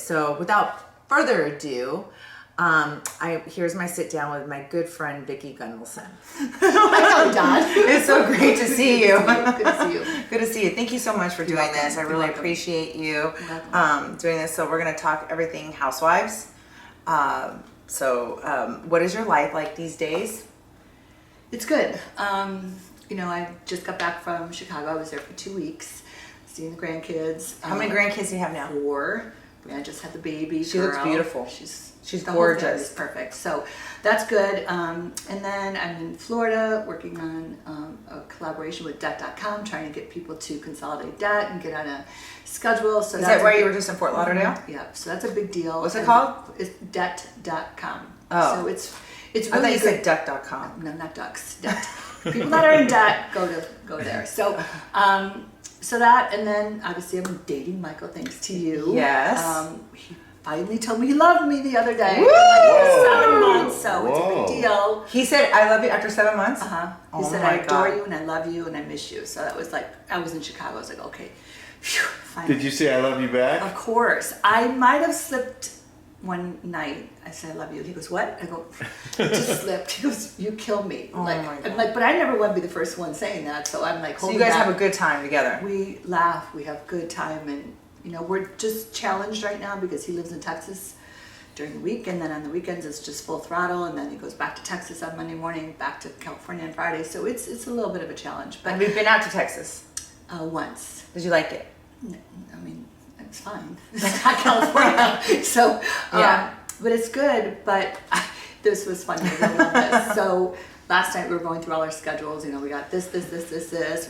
So without further ado, here's my sit down with my good friend Vicki Gunvalson. Hi, Kelly Dodd. It's so great to see you. Good to see you. Good to see you. Thank you so much for doing this. I really appreciate you doing this. So we're going to talk everything Housewives. What is your life like these days? It's good. I just got back from Chicago. I was there for 2 weeks, seeing the grandkids. How many grandkids do you have now? 4. Brianna just had the baby. She looks beautiful. She's gorgeous. She's perfect. So that's good. And then I'm in Florida working on a collaboration with debt.com, trying to get people to consolidate debt and get on a schedule. So is that why you were just in Fort Lauderdale? Yeah. So that's a big deal. What's it called? It's debt.com. Oh. So it's really I thought you good. said duck.com. No, not ducks. Debt. People that are in debt go there. So that, and then obviously I'm dating Michael thanks to you. Yes. He finally told me he loved me the other day. Woo! Like, 7 months, so it's a big deal. He said, "I love you" after 7 months. He said, "I adore you and I love you and I miss you." So that was like, I was in Chicago. I was like, okay, phew, finally. Did you say "I love you" back? Of course. I might have slipped one night. I said, "I love you." He goes, "What?" I go, "It just slipped." He goes, "You kill me." Oh my God. I'm like, but I never want to be the first one saying that. So I'm like, so you guys have a good time together. We laugh. We have good time, and we're just challenged right now because he lives in Texas during the week, and then on the weekends it's just full throttle, and then he goes back to Texas on Monday morning, back to California on Friday. So it's a little bit of a challenge. But have you been out to Texas? Once. Did you like it? I mean, it's fine. It's not California, so yeah. But it's good. But this was fun. I love this. So last night we were going through all our schedules. We got this. We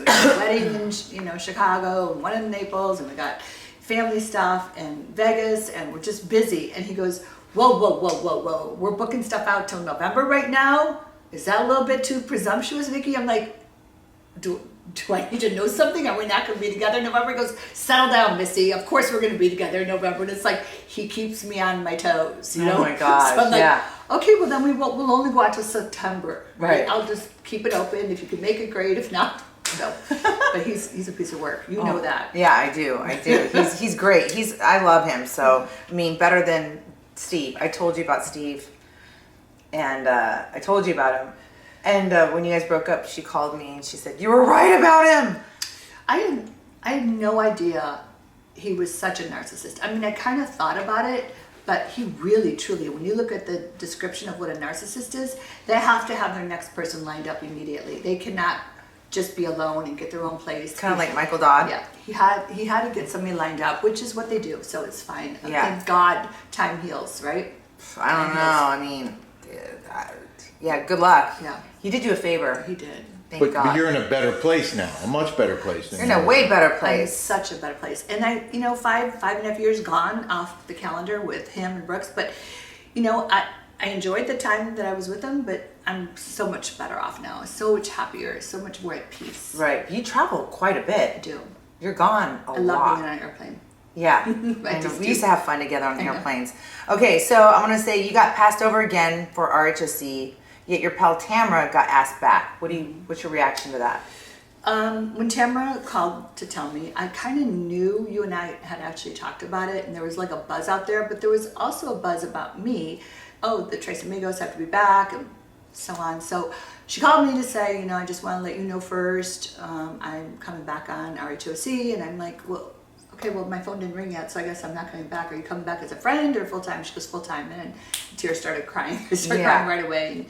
got a wedding in Chicago, and one in Naples, and we got family stuff and Vegas, and we're just busy. And he goes, whoa, we're booking stuff out till November right now? Is that a little bit too presumptuous, Vicki? I'm like, do I need to know something? Are we not going to be together in November? He goes, settle down, Missy. Of course we're going to be together in November. And it's like, he keeps me on my toes, Oh my gosh, so I'm like, yeah. Okay, well then we'll only go out till September. Right. I'll just keep it open. If you can make it, great. If not, no. But he's a piece of work. You know that. Yeah, I do. He's great. I love him. So, I mean, better than Steve. I told you about Steve. And I told you about him. And when you guys broke up, she called me and she said, "You were right about him." I had no idea he was such a narcissist. I mean, I kind of thought about it, but he really, truly, when you look at the description of what a narcissist is, they have to have their next person lined up immediately. They cannot just be alone and get their own place. Kind of like Michael Dodd. Yeah, he had to get somebody lined up, which is what they do. So it's fine. Yeah. Thank God, time heals, right? I don't know. I mean, yeah. Good luck. Yeah. He did you a favor. He did. Thank God. But you're in a better place now, a much better place. You're in a way better I'm place. such a better place. And I, 5.5 years gone off the calendar with him and Brooks, but I enjoyed the time that I was with him, but I'm so much better off now. So much happier, so much more at peace. Right. You travel quite a bit. I do. You're gone a lot. I love being on an airplane. Yeah. I just we do. used to have fun together on the I know. airplanes. Okay, so I'm going to say you got passed over again for RHOC, yet your pal Tamara got asked back. What's your reaction to that? When Tamara called to tell me, I kind of knew you and I had actually talked about it, and there was like a buzz out there, but there was also a buzz about me. Oh, the Tres Amigos have to be back, and so on. So she called me to say, I just want to let you know first, I'm coming back on RHOC, and I'm like, well, okay, well, my phone didn't ring yet, so I guess I'm not coming back. Are you coming back as a friend or full-time? She goes, full-time, and tears started crying. I started crying right away. And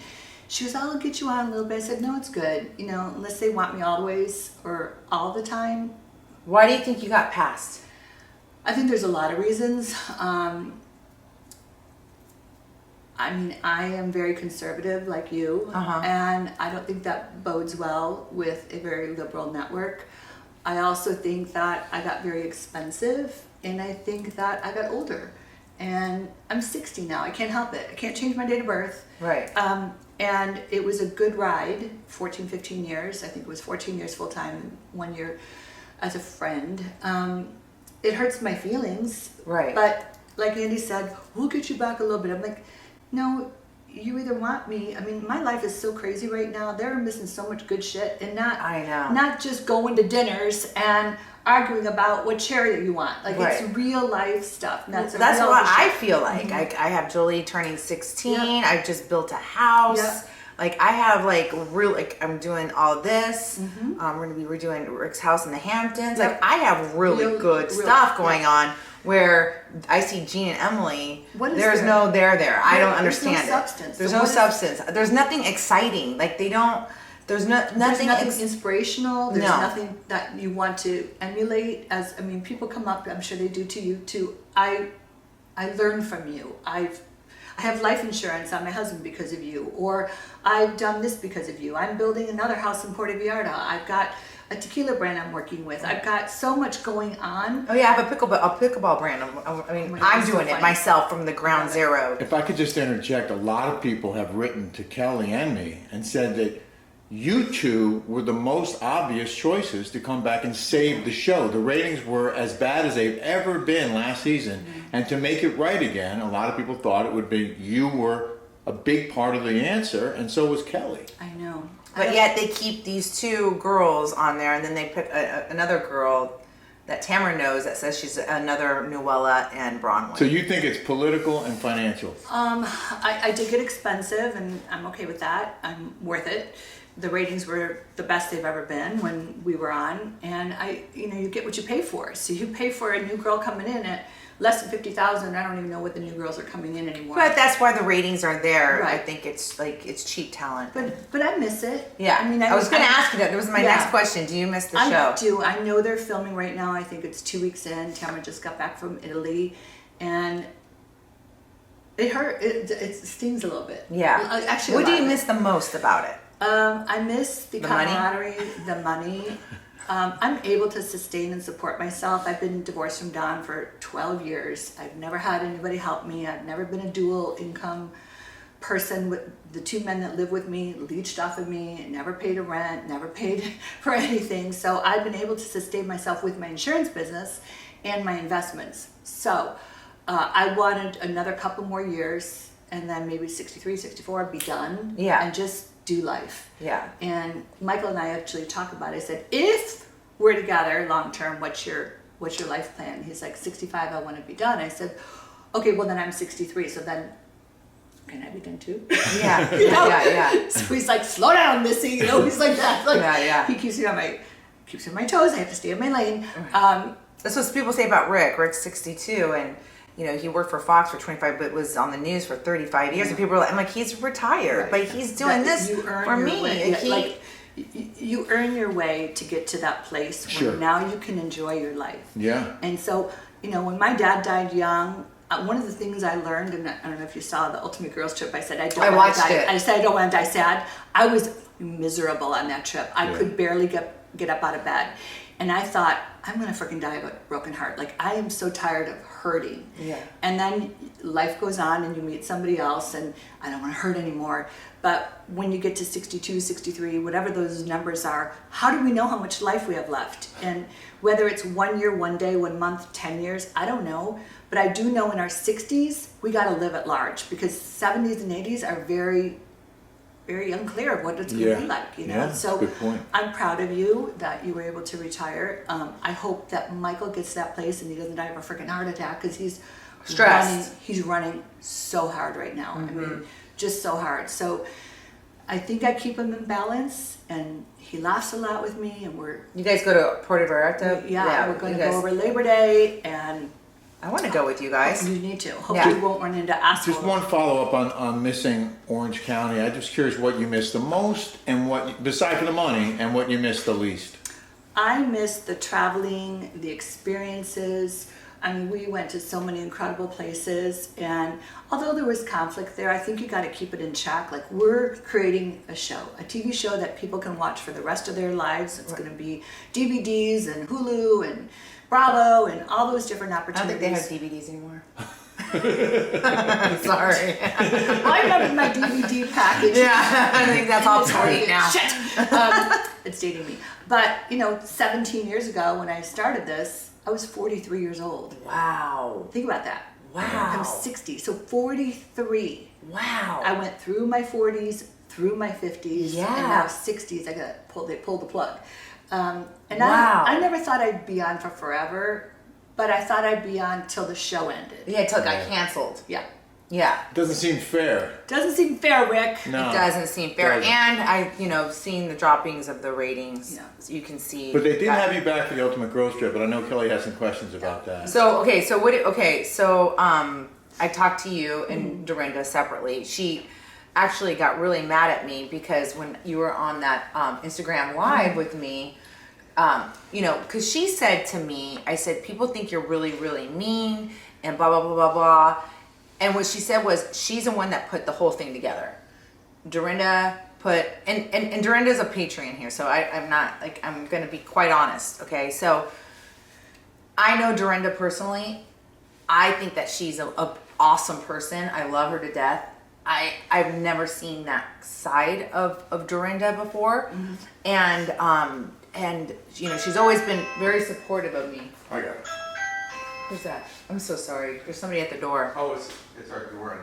she goes, I'll get you on a little bit. I said, no, it's good. Unless they want me always or all the time. Why do you think you got passed? I think there's a lot of reasons. I mean, I am very conservative like you, and I don't think that bodes well with a very liberal network. I also think that I got very expensive, and I think that I got older. And I'm 60 now. I can't help it. I can't change my date of birth. Right. And it was a good ride, 15 years. I think it was 14 years full-time, 1 year as a friend. It hurts my feelings. Right. But like Andy said, we'll get you back a little bit. I'm like, no, you either want me. I mean, my life is so crazy right now. They're missing so much good shit, and I know. not just going to dinners and arguing about what chariot you want. Like Right. it's real life stuff. And That's real what I shit. feel like. I have Julie turning 16. Yep. I just built a house. Yep. Like I have like real like I'm doing all this. We're gonna be redoing Rick's house in the Hamptons. Yep. Like I have really Real- good real- stuff going yeah. on. Where I see Jean and Emily, What is there's there? no there. I don't There's no understand it. substance. There's So no what is- substance. There's nothing exciting. Like they don't. There's nothing. There's nothing inspirational. There's No. nothing that you want to emulate. I mean, people come up. I'm sure they do to you too. I learn from you. I have life insurance on my husband because of you, or I've done this because of you. I'm building another house in Puerto Vallarta. I've got a tequila brand I'm working with. I've got so much going on. Oh yeah, I have a pickleball brand. I mean, God, I'm it's so doing it funny. myself from the ground zero. If I could just interject, a lot of people have written to Kelly and me and said that you two were the most obvious choices to come back and save the show. The ratings were as bad as they've ever been last season. And to make it right again, a lot of people thought it would be you were a big part of the answer, and so was Kelly. I know. But yet they keep these two girls on there, and then they pick another girl that Tamara knows that says she's another Nuella and Bronwyn. So you think it's political and financial? I did get expensive, and I'm okay with that. I'm worth it. The ratings were the best they've ever been when we were on, and you get what you pay for. So you pay for a new girl coming in at less than 50,000. I don't even know what the new girls are coming in anymore. But that's why the ratings are there. I Right. think it's cheap talent. But I miss it. yeah, I mean, I was going to ask you that. That was my Yeah. next question. Do you miss the I show? do. I know they're filming right now. I think it's 2 weeks in. Tamara just got back from Italy, and it hurt. It stings a little bit. Yeah. Actually, What a do lot you of it. miss the most about it? I miss the The money? camaraderie, the money. I'm able to sustain and support myself. I've been divorced from Don for 12 years. I've never had anybody help me. I've never been a dual income person. With the two men that live with me leached off of me, never paid a rent, never paid for anything. So I've been able to sustain myself with my insurance business and my investments. So I wanted another couple more years, and then maybe 63, 64, be done. Yeah. And just do life. Yeah. And Michael and I actually talk about it. I said, if we're together long term, what's your life plan? He's like, 65, I want to be done. I said, okay, well then I'm 63, so then can I be done too? Yeah. You know? Yeah. So he's like, slow down, Missy. You know, he's like that. Like, Yeah. He keeps me on my toes. I have to stay in my lane. That's what people say about Rick. Rick's 62, and he worked for Fox for 25, but was on the news for 35 years. And people are like, I'm like, he's retired, Right. but he's doing That this you earn for your me. way. Like, You earn your way to get to that place where Sure. now you can enjoy your life. Yeah. And so, when my dad died young, one of the things I learned, and I don't know if you saw the Ultimate Girls Trip, I said I don't I want to watched die. it. I said I don't want to die sad. I was miserable on that trip. I Yeah. could barely get up out of bed. And I thought, I'm going to freaking die of a broken heart. Like, I am so tired of hurting. Yeah. And then life goes on and you meet somebody else, and I don't want to hurt anymore. But when you get to 62, 63, whatever those numbers are, how do we know how much life we have left? And whether it's 1 year, 1 day, 1 month, 10 years, I don't know. But I do know in our 60s, we got to live at large, because 70s and 80s are very, very unclear of what it's going to Yeah. be like, Yeah, So good point. I'm proud of you that you were able to retire. I hope that Michael gets to that place and he doesn't die of a freaking heart attack, because he's Stressed. He's running so hard right now. Mm-hmm. I mean, just so hard. So I think I keep him in balance, and he laughs a lot with me, and you guys go to Puerto Vallarta? we're going you to guys- go over Labor Day, and I want to go with you guys. you need to. Hopefully Yeah. you won't run into asshole. Just one follow-up on missing Orange County. I'm just curious what you miss the most, and what, besides the money, and what you miss the least. I miss the traveling, the experiences. I mean, we went to so many incredible places, and although there was conflict there, I think you got to keep it in check. Like, we're creating a show, a TV show that people can watch for the rest of their lives. It's going to be DVDs and Hulu and Bravo and all those different I don't opportunities. think they have DVDs anymore. Sorry. I remember my DVD package. Yeah, I think that's obsolete now. Shit. It's dating me. But, 17 years ago when I started this, I was 43 years old. Wow. Think about that. Wow. I'm 60, so 43. Wow. I went through my 40s, through my 50s, Yeah. and now 60s. They pulled the plug. And Wow. I never thought I'd be on for forever, but I thought I'd be on till the show ended. Yeah, until it got canceled. Yeah. Yeah. Doesn't seem fair. Doesn't seem fair, Rick. No. It doesn't seem fair. Doesn't. And I, seeing the droppings of the ratings, Yeah. so you can see. But they did that- have you back for the Ultimate Growth Trip, but I know Kelly has some questions about that. So I talked to you and Dorinda separately. She actually got really mad at me because when you were on that Instagram live with me, because she said to me, I said, people think you're really, really mean and blah, blah, blah, blah, blah. And what she said was, she's the one that put the whole thing together. Dorinda put, and Dorinda's a Patreon here, so I'm not, like, I'm going to be quite honest, okay? So I know Dorinda personally. I think that she's a awesome person. I love her to death. I've never seen that side of Dorinda before. And she's always been very supportive of me. I got it. Who's that? I'm so sorry. There's somebody at the door. Oh, it's our door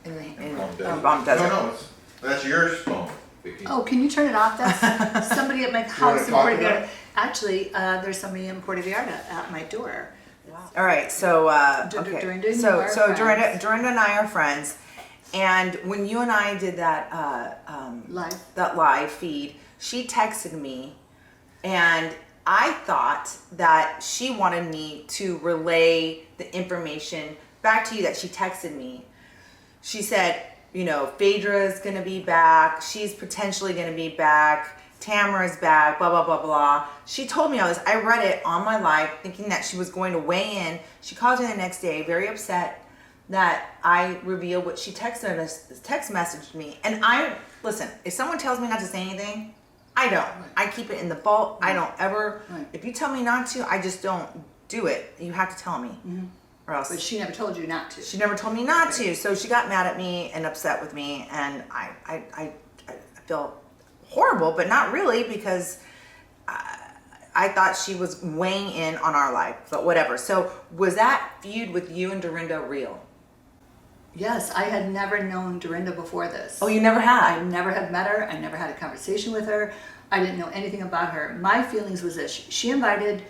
In Palm Desert. Palm Desert. No, that's your phone, Vicki. Oh, can you turn it off? That's somebody at my house in talk Puerto about Vallarta. Actually, there's somebody in Puerto Vallarta at my door. All right, so okay. Dorinda and you so are Dorinda friends. and I are friends, and when you and I did that live feed, she texted me, and I thought that she wanted me to relay the information back to you that she texted me. She said, Phaedra's gonna be back. She's potentially gonna be back. Tamara's back, blah, blah, blah, blah. She told me all this. I read it on my live thinking that she was going to weigh in. She called me the next day, very upset that I revealed what she text messaged me. And listen, if someone tells me not to say anything, I don't. Right. I keep it in the vault. I don't ever, Right. if you tell me not to, I just don't do it. You have to tell me. Or else. But she never told you not to. She never told me not to, so she got mad at me and upset with me, and I feel horrible, but not really, because I thought she was weighing in on our life, but whatever. So was that feud with you and Dorinda real? Yes, I had never known Dorinda before this. Oh, you never had? I never had met her. I never had a conversation with her. I didn't know anything about her. My feelings was this: she invited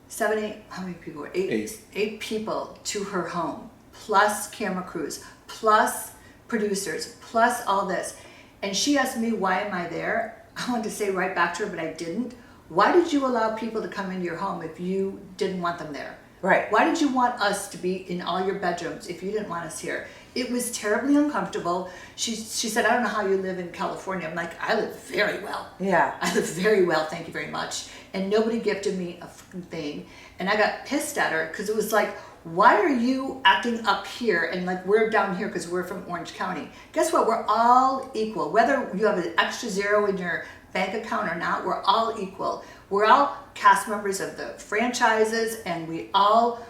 7, 8, how many people were? Eight people to her home, plus camera crews, plus producers, plus all this. And she asked me, why am I there? I wanted to say right back to her, but I didn't. Why did you allow people to come into your home if you didn't want them there? Right. Why did you want us to be in all your bedrooms if you didn't want us here? It was terribly uncomfortable. She said, I don't know how you live in California. I'm like, I live very well. Yeah. I live very well, thank you very much. And nobody gifted me a fucking thing. And I got pissed at her because it was like, why are you acting up here and like we're down here because we're from Orange County? Guess what? We're all equal. Whether you have an extra zero in your bank account or not, we're all equal. We're all cast members of the franchises, and we all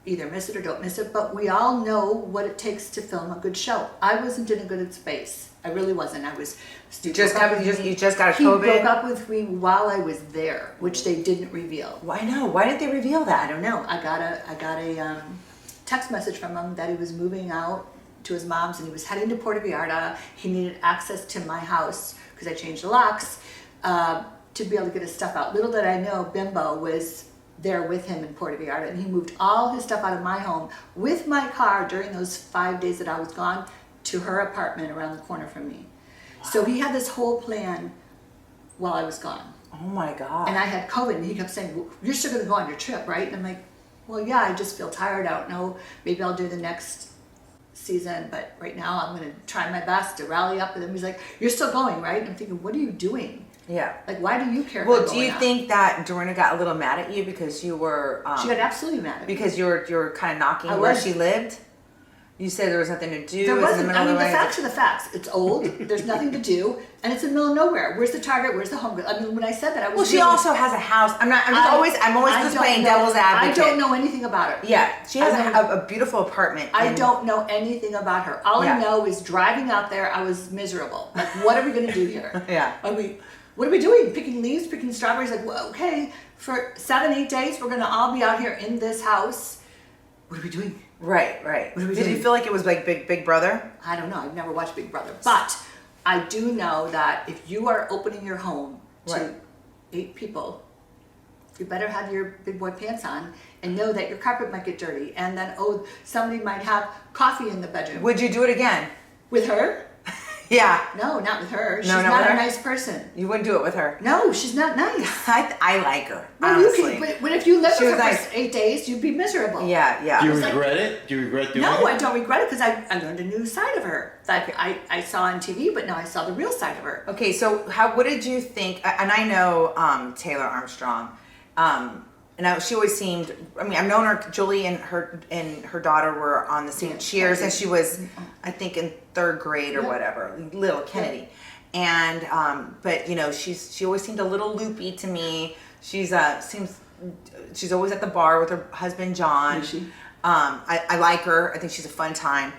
either miss it or don't miss it, but we all know what it takes to film a good show. I wasn't in a good space. I really wasn't. I was. You just got a He COVID? broke up with me while I was there, which they didn't reveal. Why no? Why didn't they reveal I that? don't know. I got a text message from him that he was moving out to his mom's and he was heading to Puerto Vallarta. He needed access to my house because I changed the locks to be able to get his stuff out. Little did I know, Bimbo was there with him in Puerto Vallarta, and he moved all his stuff out of my home with my car during those 5 days that I was gone to her apartment around the corner from me. Wow. So he had this whole plan while I was gone. Oh my God. And I had COVID, and he kept saying, well, you're still gonna go on your trip, right? And I'm like, well, yeah, I just feel tired. I don't know, maybe I'll do the next season, but right now I'm gonna try my best to rally up. And then he's like, you're still going, right? And I'm thinking, what are you doing? Yeah. Like, why do you care? Well, do you think that Dorinda got a little mad at you because you were? She got absolutely mad at me. Because you were kind of knocking where she lived. You said there was nothing to do. There wasn't. In the I mean, middle the of facts are the facts. It's old. There's nothing to do, and it's in the middle of nowhere. Where's the Target? Where's the Home Goods? I mean, when I said that, I was. Well, she really, also has a house. I'm always just playing devil's advocate. I don't know anything about her. Yeah, she has a beautiful apartment. I don't know anything about her. All I know is driving out there, I was miserable. Like, what are we going to do here? Yeah. What are we doing? Picking leaves, picking strawberries? Like, well, okay, for 7, 8 days, we're going to all be out here in this house. What are we doing? Right, right. What are we Did you doing? feel like it was like Big Brother? I don't know. I've never watched Big Brother, but I do know that if you are opening your home to Right. 8 people, you better have your big boy pants on and know that your carpet might get dirty, and then somebody might have coffee in the bedroom. Would you do it again? With her? Yeah. No, not with her. She's not not with a her? nice person. You wouldn't do it with her. No, she's not nice. I like her. Well, you honestly. can, but if you live She with was her nice. for 8 days, you'd be miserable. Yeah, yeah. Do you was like- regret it? Do you regret doing No, it? I don't regret it because I learned a new side of her that I saw on TV, but now I saw the real side of her. Okay, so what did you think? And I know Taylor Armstrong, she always seemed. I mean, I've known her. Julie and her daughter were on the same Cheers, and she was, I think, in 3rd grade or Yeah. whatever, little Kennedy. And but she always seemed a little loopy to me. She's always at the bar with her husband John. Is she? I like her. I think she's a fun time.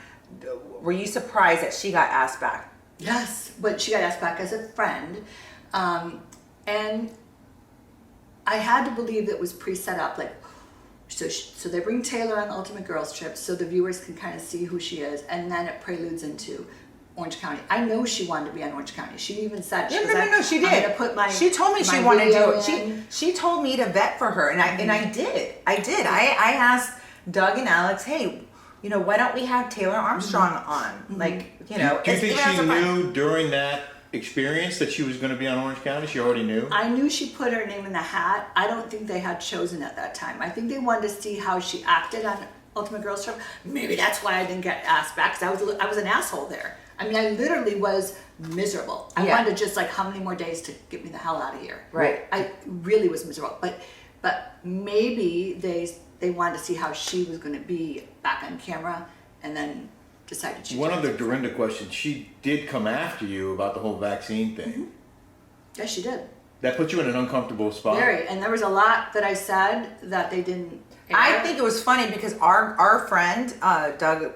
Were you surprised that she got asked back? Yes, but she got asked back as a friend, and I had to believe that it was pre-set up. Like, so they bring Taylor on the Ultimate Girls Trip so the viewers can kind of see who she is, and then it preludes into Orange County. I know she wanted to be on Orange County. She even said, she No, she did. I'm gonna put my, she told me she my wanted to do video it. in." She told me to vet for her, and I did. I asked Doug and Alex, hey, why don't we have Taylor Armstrong on? Like, Do you think even as she a friend. knew during that experience that she was going to be on Orange County? She already knew? I knew she put her name in the hat. I don't think they had chosen at that time. I think they wanted to see how she acted on Ultimate Girls Trip. Maybe that's why I didn't get asked back, because I was an asshole there. I mean, I literally was miserable. I Yeah. wanted to just how many more days to get me the hell out of here. Right. I really was miserable. But maybe they wanted to see how she was going to be back on camera, and then decided she. One was. other Dorinda question. She did come after you about the whole vaccine thing. Mm-hmm. Yes, she did. That put you in an uncomfortable spot. Very. And there was a lot that I said that they didn't air. I think it was funny because our friend not Doug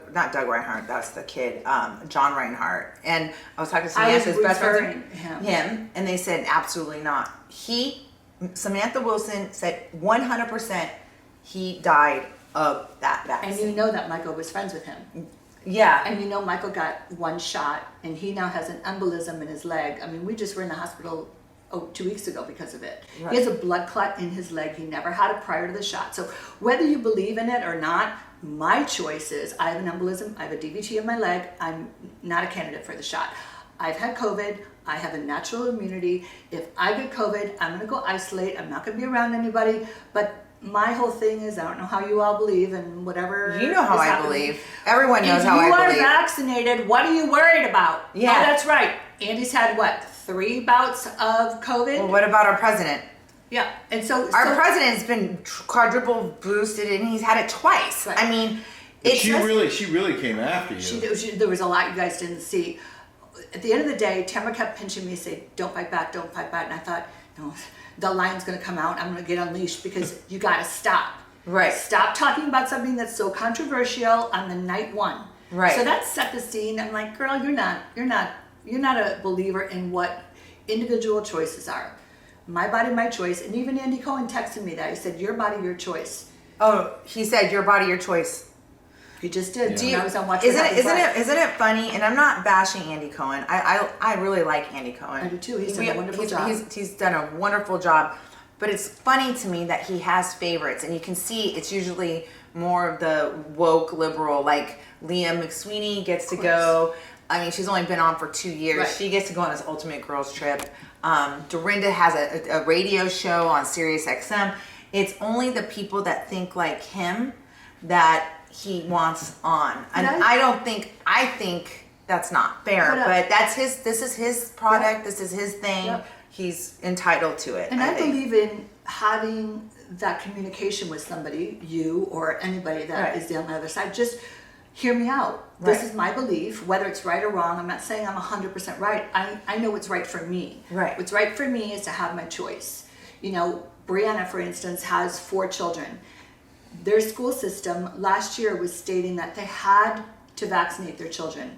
Reinhardt, that's the kid, John Reinhardt, and I was talking to I was Samantha's best friend, referring him, and they said absolutely not. Samantha Wilson said 100% he died of that vaccine. And you know that Michael was friends with him. Yeah, And you know Michael got 1 shot, and he now has an embolism in his leg. I mean, we just were in the hospital 2 weeks ago because of it. Right. He has a blood clot in his leg. He never had it prior to the shot. So whether you believe in it or not, my choice is I have an embolism, I have a DVT in my leg, I'm not a candidate for the shot. I've had COVID, I have a natural immunity. If I get COVID, I'm gonna go isolate, I'm not gonna be around anybody, but my whole thing is, I don't know how you all believe and whatever. you know how is I happening. believe. Everyone knows If how you I are believe. vaccinated, what are you worried about? Yeah. Oh, that's right. Andy's had what, 3 bouts of COVID? Well, what about our president? Yeah, and so Our president's been quadruple boosted, and he's had it twice. Right. I mean, But it's she just- really came after you. there was a lot you guys didn't see. At the end of the day, Tamara kept pinching me, saying, "Don't fight back, don't fight back." And I thought, no, the lion's going to come out. I'm going to get unleashed because you got to stop. Right. Stop talking about something that's so controversial on the night 1. Right. So that set the scene. I'm like, girl, you're not a believer in what individual choices are. My body, my choice. And even Andy Cohen texted me that. He said, your body, your choice. Oh, he said, your body, your choice. He just did. Yeah. When I was on Watch Isn't What it, Happens Live. isn't it funny? And I'm not bashing Andy Cohen. I really like Andy Cohen. I do too. He's done a wonderful job. He's done a wonderful job. But it's funny to me that he has favorites, and you can see it's usually more of the woke liberal, like Leah McSweeney gets to go. I mean, she's only been on for 2 years. Right. She gets to go on this Ultimate Girls Trip. Dorinda has a radio show on Sirius XM. It's only the people that think like him that he wants on. And I think that's not fair, but this is his product. Yep. This is his thing. Yep. He's entitled to it. And I think. believe in having that communication with somebody, you or anybody that is on the other side. Just hear me out. Right. This is my belief, whether it's right or wrong. I'm not saying I'm 100% right. I know what's right for me. Right. What's right for me is to have my choice. You know, Brianna, for instance, has 4 children. Their school system last year was stating that they had to vaccinate their children.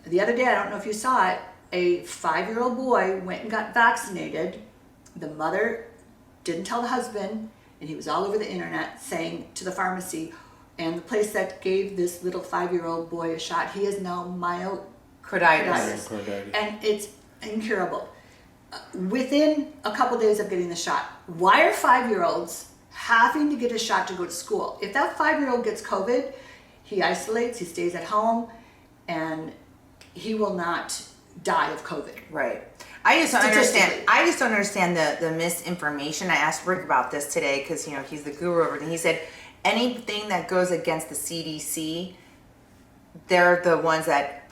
The other day, I don't know if you saw it, a 5-year-old boy went and got vaccinated. The mother didn't tell the husband, and he was all over the internet saying to the pharmacy, And the place that gave this little 5-year-old boy a shot, he has now Carditis. and it's incurable. Within a couple days of getting the shot, why are 5-year-olds having to get a shot to go to school? If that 5-year-old gets COVID, he isolates, he stays at home, and he will not die of COVID. Right. I just don't understand. Statistically. I just don't understand the misinformation. I asked Rick about this today because he's the guru of everything. He said anything that goes against the CDC, they're the ones that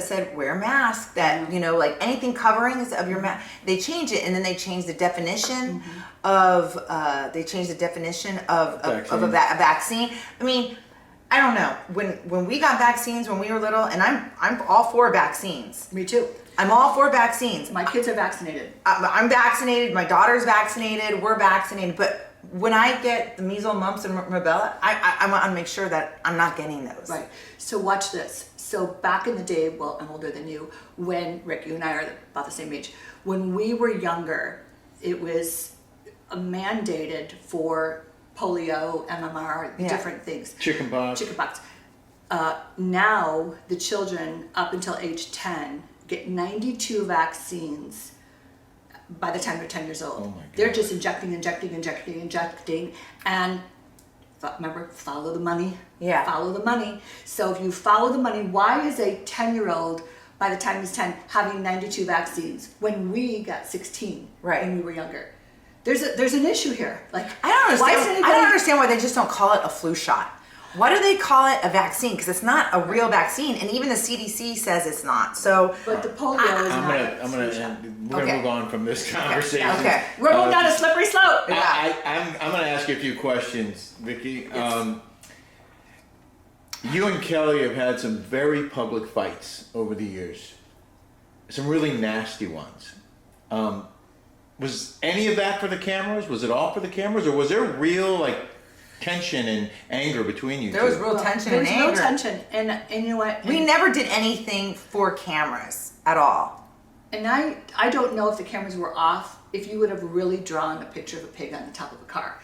said wear a mask. That like anything covering of your mask, they change it, and then they change the definition of a vaccine. I mean, I don't know. When we got vaccines when we were little, and I'm all for vaccines. Me too. I'm all for vaccines. My kids are vaccinated. I'm vaccinated. My daughter's vaccinated. We're vaccinated. But when I get the measles, mumps, and rubella, I want to make sure that I'm not getting those. Right. So watch this. So back in the day, well, I'm older than you, when, Rick, you and I are about the same age. When we were younger, it was mandated for polio, MMR, different things. Chickenpox. Now, the children up until age 10 get 92 vaccines by the time they're 10 years old. Oh my God. They're just injecting. And remember, follow the money. Yeah. Follow the money. So if you follow the money, why is a 10-year-old by the time he's 10 having 92 vaccines when we got 16 when we were younger? There's an issue here. Like, I don't understand. why I don't understand why they just don't call it a flu shot. Why do they call it a vaccine? Because it's not a real vaccine, and even the CDC says it's not. So, But the polio is not. We're gonna move on from this conversation. Okay. We're going down a slippery slope. I'm gonna ask you a few questions, Vicki. Yes. You and Kelly have had some very public fights over the years. Some really nasty ones. Was any of that for the cameras? Was it all for the cameras, or was there real tension and anger between you there two? was real tension There and was anger. no tension, and you know what? We never did anything for cameras at all. And I don't know if the cameras were off, if you would have really drawn a picture of a pig on the top of a car.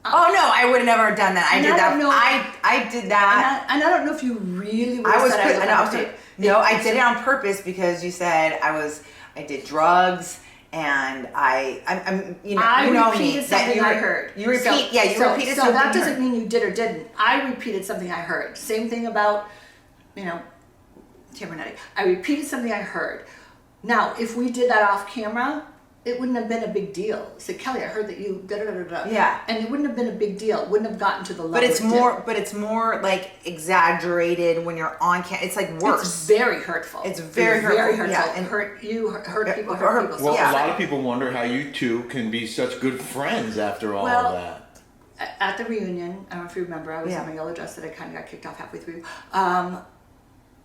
Oh no, I would have never done that. I And did I that. don't know- I did that. And I don't know if you really would I have was said put, I no, was a pig. I did it on purpose because you said I did drugs. And I'm you know me. repeated something I heard. You repeat, you repeated something. So that you doesn't heard. mean you did or didn't. I repeated something I heard. Same thing about, Tabernetti. I repeated something I heard. Now, if we did that off camera, it wouldn't have been a big deal. I said, Kelly, I heard that you da-da-da-da-da. Yeah. And it wouldn't have been a big deal. It wouldn't have gotten to the level But it's it did. more. But it's more like exaggerated when you're on camera. It's like worse. It's very hurtful. It's very hurtful. Yeah, And hurt people. Well, Yeah. a lot of people wonder how you two can be such good friends after all Well, of that. At the reunion, I don't know if you remember, I was in my yellow dress that I kind of got kicked off halfway through.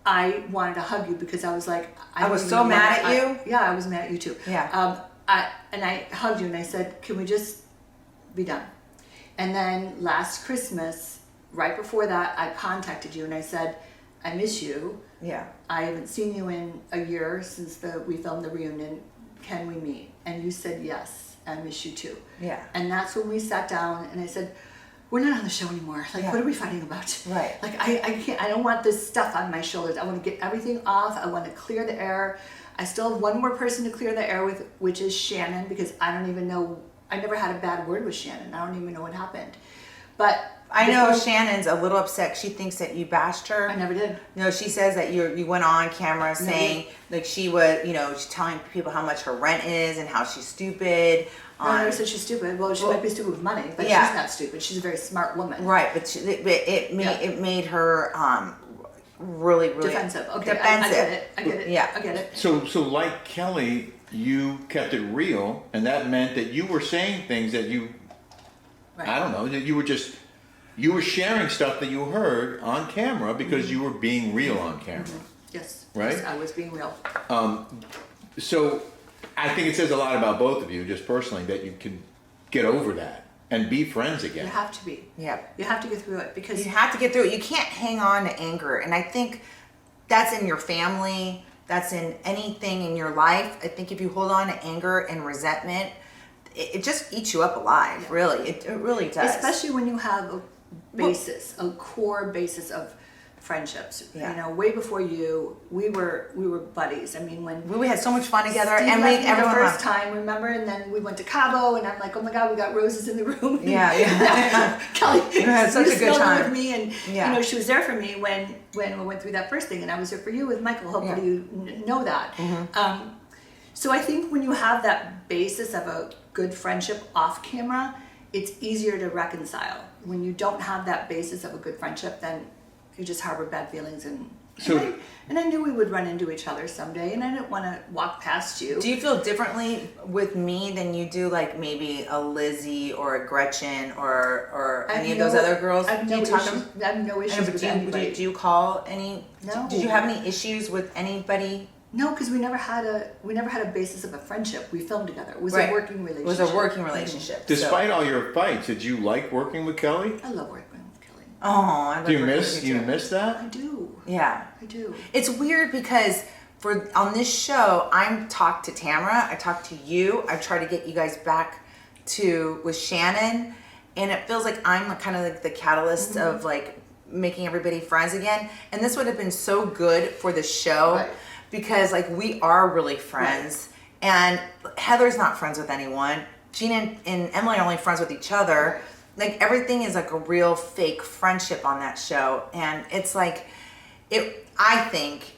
I wanted to hug you because I was like, I was don't so even know mad what- at you. Yeah, I was mad at you too. Yeah. I hugged you and I said, can we just be done? And then last Christmas, right before that, I contacted you and I said, I miss you. Yeah. I haven't seen you in a year since we filmed the reunion. Can we meet? And you said yes. I miss you too. Yeah. And that's when we sat down and I said, we're not on the show anymore. What are we fighting about? Right. I can't, I don't want this stuff on my shoulders. I want to get everything off. I want to clear the air. I still have one more person to clear the air with, which is Shannon, because I don't even know, I never had a bad word with Shannon. I don't even know what happened. But I know Shannon's a little upset. She thinks that you bashed her. I never did. No, she says that you went on camera saying she was, she's telling people how much her rent is and how she's stupid. No, I never said she's stupid. Well, she might be stupid with money, but she's not stupid. She's a very smart woman. Right, but it made her really defensive. Okay, defensive. I get it. Yeah, I get it. So like Kelly, you kept it real, and that meant that you were saying things that you, I don't know, that you were sharing stuff that you heard on camera because you were being real on camera. Yes. Right? Yes, I was being real. So I think it says a lot about both of you, just personally, that you can get over that and be friends again. You have to be. Yeah. You have to get through it because You have to get through it. You can't hang on to anger. And I think that's in your family, that's in anything in your life. I think if you hold on to anger and resentment, it just eats you up alive, really. It really does. especially when you have basis, a core basis of friendships. Yeah. You know, way before you, we were buddies. I mean, when We had so much fun together, Steve and left me everyone the first loved- time, remember? And then we went to Cabo, and I'm like, oh my God, we got roses in the room. Yeah. Kelly had such a good smelled them time. with me, and Yeah. you know, she was there for me when we went through that first thing, and I was there for you with Michael. Hopefully, you know that. So I think when you have that basis of a good friendship off camera, it's easier to reconcile. When you don't have that basis of a good friendship, then you just harbor bad feelings, and I knew we would run into each other someday, and I didn't want to walk past you. Do you feel differently with me than you do, like maybe a Lizzie or a Gretchen or any of those other girls? I have no Do you talk to issues. them? I have no I know, issues but with do anybody. you call any? No. Did you have any issues with anybody? No, because we never had a basis of a friendship. We filmed together. It was Right. a working It relationship. was a working relationship. so- Despite all your fights, did you like working with Kelly? I love working with Kelly. Oh, I Do you love working miss with you too. miss that? I do. Yeah. I do. It's weird because on this show, I'm talked to Tamara, I talked to you, I try to get you guys back with Shannon, and it feels like I'm kind of like the catalyst of like making everybody friends again. And this would have been so good for the show Right. because like we are really friends, and Heather's not friends with anyone. Gina and Emily are only friends with each other. Like everything is like a real fake friendship on that show, and it's like I think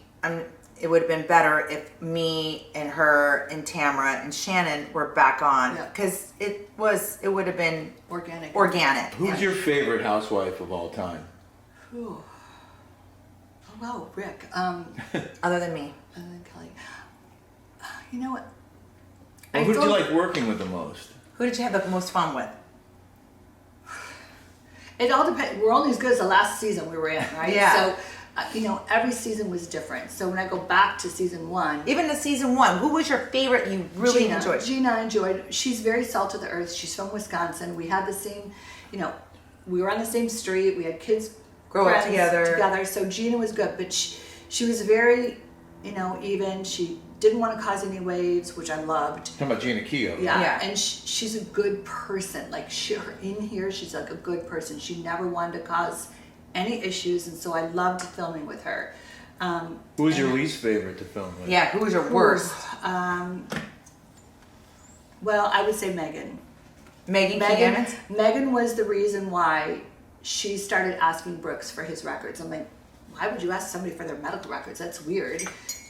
it would have been better if me and her and Tamara and Shannon were back on, Yeah. because it would have been Organic. Who's your favorite housewife of all time? Ooh. Oh wow, Rick. other than me. And then Kelly. You know what? Well, I who did you don't- like working with the most? Who did you have the most fun with? It all depends. We're only as good as the last season we were in, right? Yeah. So, you know, every season was different. So when I go back to season one, Even to season 1, who was your favorite you really enjoyed? Gina I enjoyed. She's very salt of the earth. She's from Wisconsin. We had the same, you know, we were on the same street. We had kids Grow up friends together. So Gina was good, but she was very, you know, even. She didn't want to cause any waves, which I loved. Talking about Gina Keogh. Yeah, Yeah. and she's a good person. Like her in here, she's like a good person. She never wanted to cause any issues, and so I loved filming with her. Who was your least favorite to film with? Yeah, who was your worst? Well, I would say Megan. Megan Megan, Key Megan was the reason why she started asking Brooks for his records. I'm like, why would you ask somebody for their medical records? That's weird.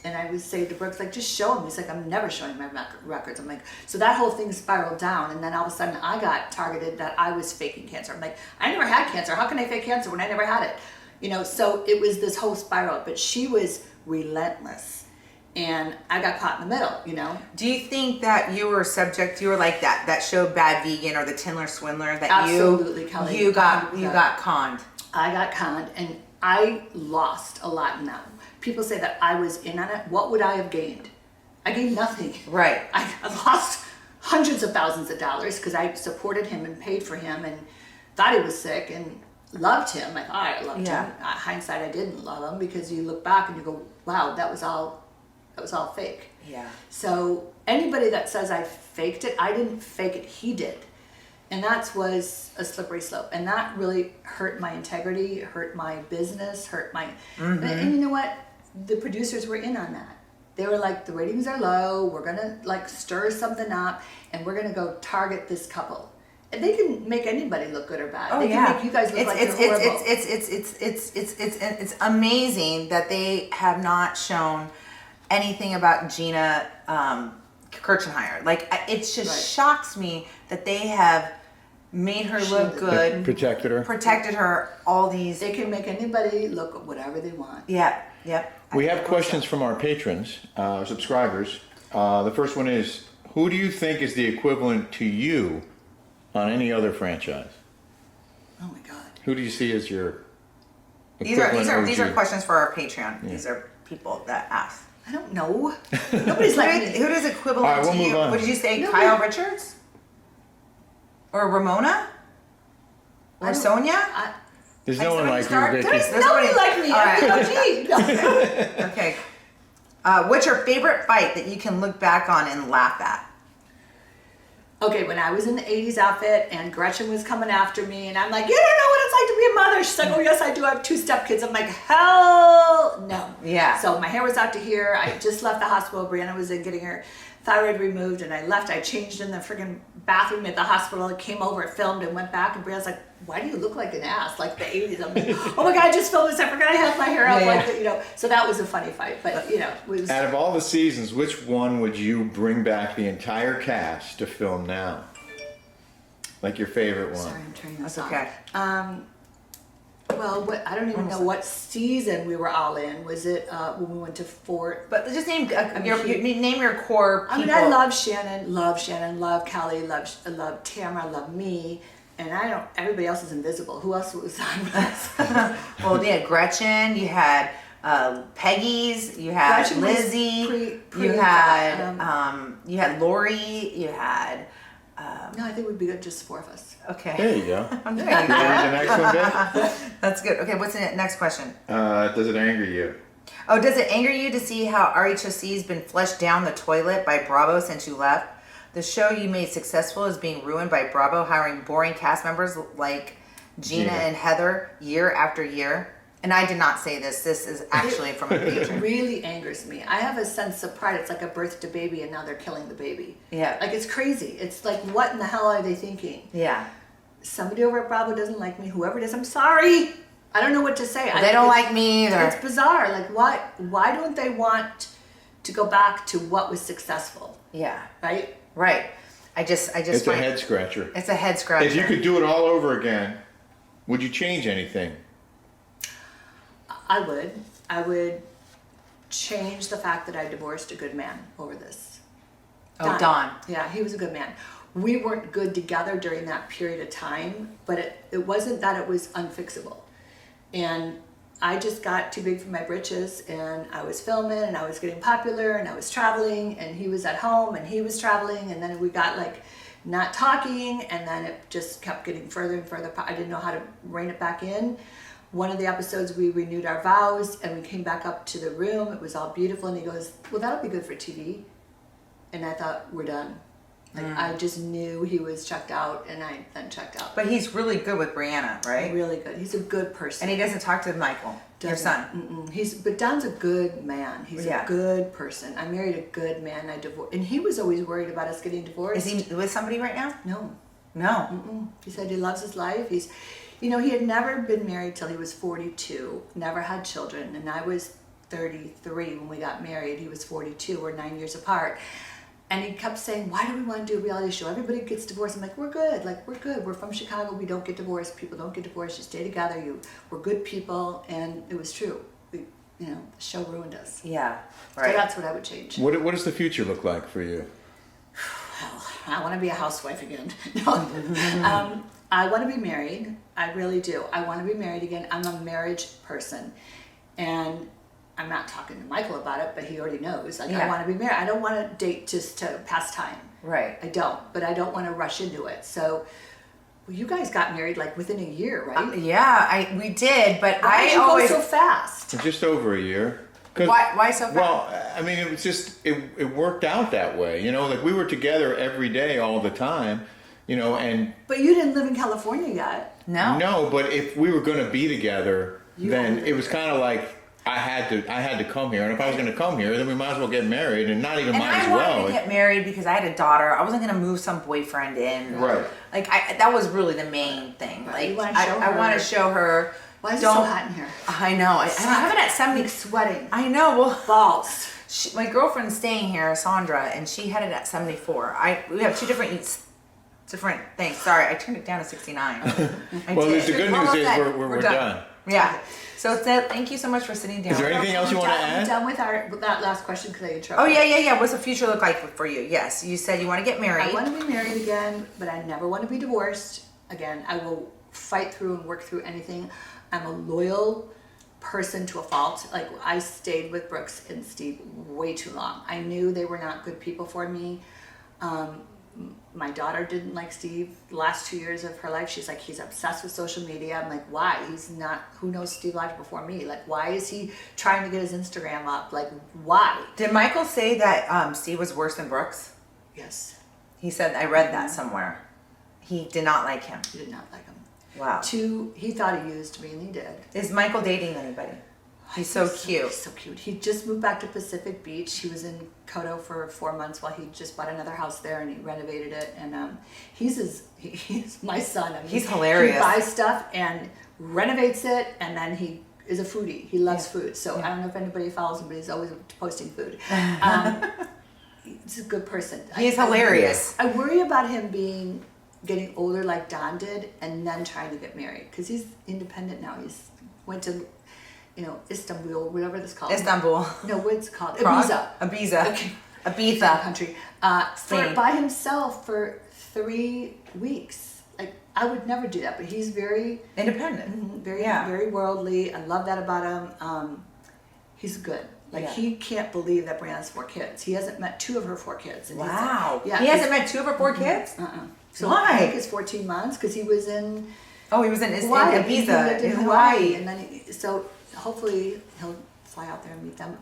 And I would say to Brooks, like, just show him. He's like, I'm never showing my records. I'm like, so that whole thing spiraled down. And then all of a sudden I got targeted that I was faking cancer. I'm like, I never had cancer. How can I fake cancer when I never had it? You know, so it was this whole spiral. But she was relentless. And I got caught in the middle, you know. Do you think that you were like that show Bad Vegan or the Tinder Swindler that Absolutely, Kelly. you got 100%. conned? I got conned, and I lost a lot in that. People say that I was in on it. What would I have gained? I gained nothing. Right. I lost hundreds of thousands of dollars because I supported him and paid for him and thought he was sick and loved him. I thought I loved Yeah. him. Hindsight, I didn't love him because you look back and you go, wow, that was all fake. Yeah. So anybody that says I faked it, I didn't fake it. He did. And that was a slippery slope. And that really hurt my integrity, hurt my business, hurt my... And you know what? The producers were in on that. They were like, the ratings are low. We're going to like stir something up and we're going to go target this couple. And they can make anybody look good or bad. Oh, they yeah. can make you guys look like you're horrible. It's amazing that they have not shown anything about Gina Kirchenheimer. Like, it just Right. shocks me that they have made her look good, Protected her. protected her all these. They can make anybody look whatever they want. Yeah, yep. We have questions from our patrons, subscribers. The first one is, who do you think is the equivalent to you on any other franchise? Oh my God. Who do you see as your These equivalent are OG? questions for our Patreon. These are people that ask. I don't know. Nobody's like me. Who is equivalent All right, we'll to you? move on. What did you say? Nobody- Kyle Richards? Or Ramona? Or I don't- Sonia? There's Like no one somebody like start- you, There's Vicki. nobody like me. All right. I'm the OG. Okay. What's your favorite fight that you can look back on and laugh at? Okay, when I was in the 80s outfit and Gretchen was coming after me and I'm like, you don't know what it's like to be a mother. She's like, oh yes, I do have 2 stepkids. I'm like, hell no. Yeah. So my hair was out to here. I just left the hospital. Brianna was in getting her thyroid removed and I left. I changed in the friggin' bathroom at the hospital. I came over, filmed and went back and Brianna's like, why do you look like an ass? Like the 80s. I'm like, oh my God, I just filmed this. I forgot I have my hair up. Yeah. Like, you know, so that was a funny fight. But, you know, it was... Out of all the seasons, which one would you bring back the entire cast to film now? Like your favorite one? Sorry, I'm turning this That's on. okay. Well, I don't even know what season we were all in. Was it when we went to Fort? But just name name your core people. I mean, I love Shannon, love Kelly, love Tamara, love me, and I don't. Everybody else is invisible. Who else was on this? Well, you had Gretchen, you had Peggy's, you had Gretchen was Lizzie, pre- you had Lori, you had. No, I think it would be good just 4 of us. Okay. There you go. I'm Is doing the next one, Beth? That's good. Okay, what's the next question? Does it anger you? Oh, does it anger you to see how RHOC has been flushed down the toilet by Bravo since you left? The show you made successful is being ruined by Bravo hiring boring cast members like Gina and Heather year after year. And I did not say this. This is actually from a page. It really angers me. I have a sense of pride. It's like a birthed a baby and now they're killing the baby. Yeah. Like it's crazy. It's like, what in the hell are they thinking? Yeah. Somebody over at Bravo doesn't like me. Whoever it is, I'm sorry. I don't know what to say. They don't like me either. It's bizarre. Like why don't they want to go back to what was successful? Yeah. Right? Right. I just It's a head scratcher. It's a head scratcher. If you could do it all over again, would you change anything? I would change the fact that I divorced a good man over this. Oh, Don. Yeah, he was a good man. We weren't good together during that period of time, but it wasn't that it was unfixable. And I just got too big for my britches and I was filming and I was getting popular and I was traveling and he was at home and he was traveling and then we got like not talking and then it just kept getting further and further. I didn't know how to rein it back in. One of the episodes we renewed our vows and we came back up to the room. It was all beautiful and he goes, well, that'll be good for TV. And I thought, we're done. Like I just knew he was checked out and I then checked out. But he's really good with Brianna, right? Really good. He's a good person. And he doesn't talk to Michael, your son. But Don's a good man. He's a good person. I married a good man. I divorced. And he was always worried about us getting divorced. Is he with somebody right now? No. No. He said he loves his life. He's, you know, he had never been married till he was 42, never had children. And I was 33 when we got married. He was 42. We're 9 years apart. And he kept saying, why do we want to do a reality show? Everybody gets divorced. I'm like, we're good. Like, we're good. We're from Chicago. We don't get divorced. People don't get divorced. You stay together. We're good people. And it was true. The show ruined us. Yeah, right. So that's what I would change. What does the future look like for you? Well, I want to be a housewife again. I want to be married. I really do. I want to be married again. I'm a marriage person. And I'm not talking to Michael about it, but he already knows. Like, I want to be married. I don't want to date just to pass time. Right. I don't. But I don't want to rush into it. So, well, you guys got married like within a year, right? We did, but Why did you go so fast? Just over a year. Why so fast? Well, I mean, it was just, it worked out that way. You know, like we were together every day all the time, you know, and... But you didn't live in California yet. No. No, but if we were going to be together, then it was kind of like... I had to come here, and if I was going to come here, then we might as well get married, and not even might as well. I wanted to get married because I had a daughter. I wasn't going to move some boyfriend in. Right. Like that was really the main thing. Right. Like I want to show her. Why is it so hot in here? I know. I have it at 70. Sweating. I know. Well, balls. My girlfriend's staying here, Sandra, and she had it at 74. We have two different things. Sorry, I turned it down to 69. Well, the good news is we're done. Yeah. So thank you so much for sitting down. Is there anything else you want to add? I'm done with that last question because I interrupted. Oh, yeah. What's the future look like for you? Yes, you said you want to get married. I want to be married again, but I never want to be divorced. Again, I will fight through and work through anything. I'm a loyal person to a fault. Like, I stayed with Brooks and Steve way too long. I knew they were not good people for me. My daughter didn't like Steve the last 2 years of her life. She's like, he's obsessed with social media. I'm like, why? He's not, who knows Steve live before me? Like, why is he trying to get his Instagram up? Like, why? Did Michael say that Steve was worse than Brooks? Yes. He said, I read that somewhere. He did not like him. He did not like him. Wow. 2, he thought he used me, and he did. Is Michael dating anybody? He's so cute. He's so cute. He just moved back to Pacific Beach. He was in Koto for 4 months while he just bought another house there, and he renovated it. And he's my son. I mean, He's hilarious. He buys stuff and renovates it, and then he is a foodie. He loves food. So I don't know if anybody follows him, but he's always posting food. He's a good person. He's hilarious. I worry about him getting older like Don did, and then trying to get married, because he's independent now. He's went to, Istanbul, whatever it's called. Istanbul. No, what's it called? Prague? Ibiza. Ibiza. Okay. Ibiza. Country. Spain. By himself for 3 weeks. Like, I would never do that, but he's very Independent. very worldly. I love that about him. He's good. Like, he can't believe that Brianna's 4 kids. He hasn't met 2 of her 4 kids. And Wow. He hasn't met 2 of her 4 kids? So Why? I think it's 14 months, because he was in Oh, he was in Hawaii. He Ibiza. lived in Hawaii. And then so hopefully he'll fly out there and meet them.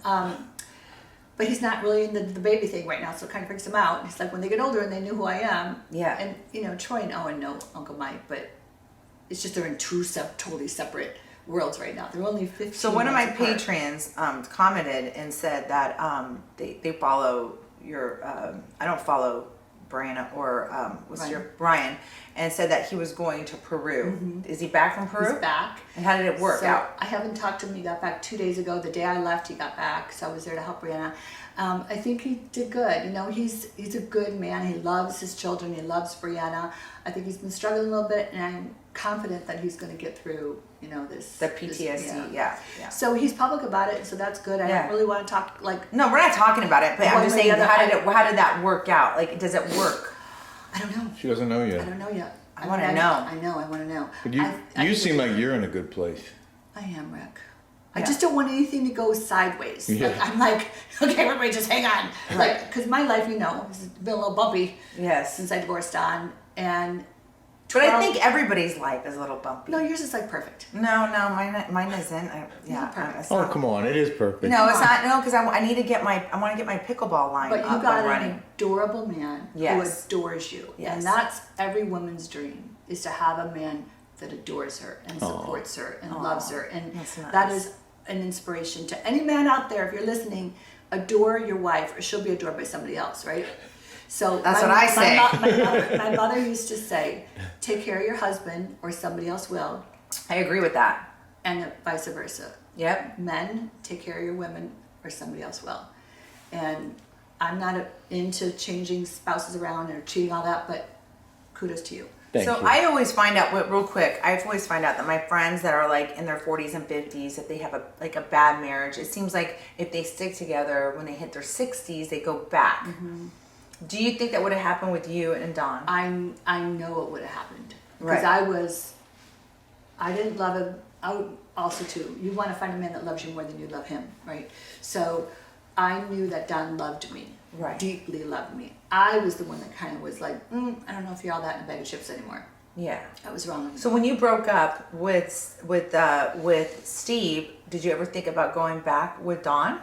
But he's not really in the baby thing right now, so it kind of freaks him out. He's like, when they get older and they knew who I am. Yeah. And Troy and Owen know Uncle Mike, but it's just they're in 2 totally separate worlds right now. They're only 15. So one of my months apart. patrons commented and said that they follow your. I don't follow Brianna or Brian, and said that he was going to Peru. Mm-hmm. Is he back from Peru? He's back. And how did it work So out? I haven't talked to him. He got back 2 days ago. The day I left, he got back. So I was there to help Brianna. I think he did good. He's a good man. He loves his children. He loves Brianna. I think he's been struggling a little bit, and I'm confident that he's going to get through, this. The PTSD, yeah. So he's public about it, so that's good. I don't really want to talk, No, we're not talking about it, but I'm One just way or saying, the other. how did that work out? Like, does it work? I don't know. She doesn't know I yet. don't know yet. I wanna know. I know. I want to know. But I you think seem like you're in a good place. I am, Rick. I Yeah. just don't want anything to go sideways. Yeah. Like, I'm like, okay, everybody just hang on. Like, because my life, has been a little bumpy Yes. since I divorced Don. And But I think everybody's life is a little bumpy. no, yours is like perfect. No, mine isn't. Perfect. Oh, come on. It is perfect. No, it's not. No, because I want to get my pickleball line But up you and got running. an adorable man Yes. who adores you. Yes. And that's every woman's dream, is to have a man that adores her and supports her and loves her. And That's nice. that is an inspiration to any man out there. If you're listening, adore your wife, or she'll be adored by somebody else, right? So That's what I say. My mother used to say, take care of your husband or somebody else will, I agree with that. and vice versa. Yep. Men, take care of your women or somebody else will. And I'm not into changing spouses around or cheating, all that, but kudos to you. Thank So you. I always find out, real quick, I always find out that my friends that are like in their 40s and 50s, if they have a bad marriage, it seems like if they stick together, when they hit their 60s, they go back. Mm-hmm. Do you think that would have happened with you and Don? I know it would have happened. Right. Because I didn't love him. I would also too, you want to find a man that loves you more than you love him, right? So I knew that Don loved me. Right. Deeply loved me. I was the one that kind of was like, I don't know if you're all that in a bag of chips anymore. Yeah. I was wrong. So when you broke up with Steve, did you ever think about going back with Don,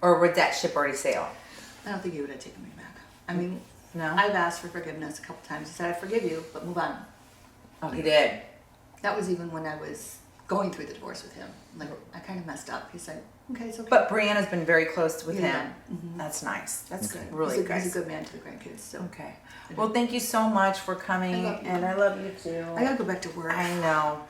or would that ship already sail? I don't think he would have taken me back. I mean, No? I've asked for forgiveness a couple times. He said, I forgive you, but move on. Oh, he did. That was even when I was going through the divorce with him. Like, I kind of messed up. He said, okay, it's okay. But Brianna's been very close with Yeah. him. That's nice. That's good. really he's good. a good man to the grandkids. So Okay. Well, thank you so much for coming, I love you. and I love you too. I gotta go back to work. I know.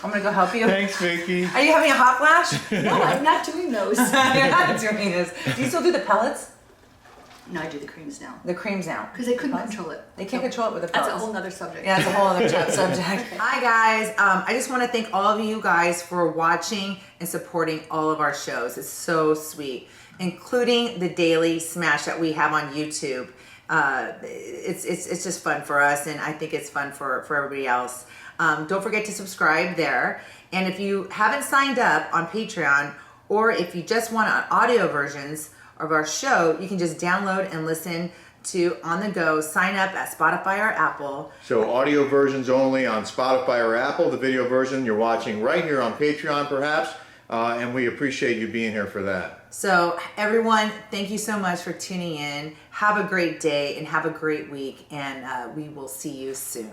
I'm gonna go help you. Thanks, Vicki. Are you having a hot flash? No, I'm not doing those. You're not doing this. Do you still do the pellets? No, I do the creams now. The creams now? Because they couldn't control it. They can't So control it with the That's pellets. a whole nother subject. Yeah, that's a whole other subject. Hi guys, I just want to thank all of you guys for watching and supporting all of our shows. It's so sweet, including the daily smash that we have on YouTube. It's just fun for us, and I think it's fun for everybody else. Don't forget to subscribe there, and if you haven't signed up on Patreon, or if you just want audio versions of our show, you can just download and listen to on the go. Sign up at Spotify or Apple. So audio versions only on Spotify or Apple. The video version you're watching right here on Patreon, perhaps. and we appreciate you being here for that. So everyone, thank you so much for tuning in. Have a great day and have a great week, and we will see you soon.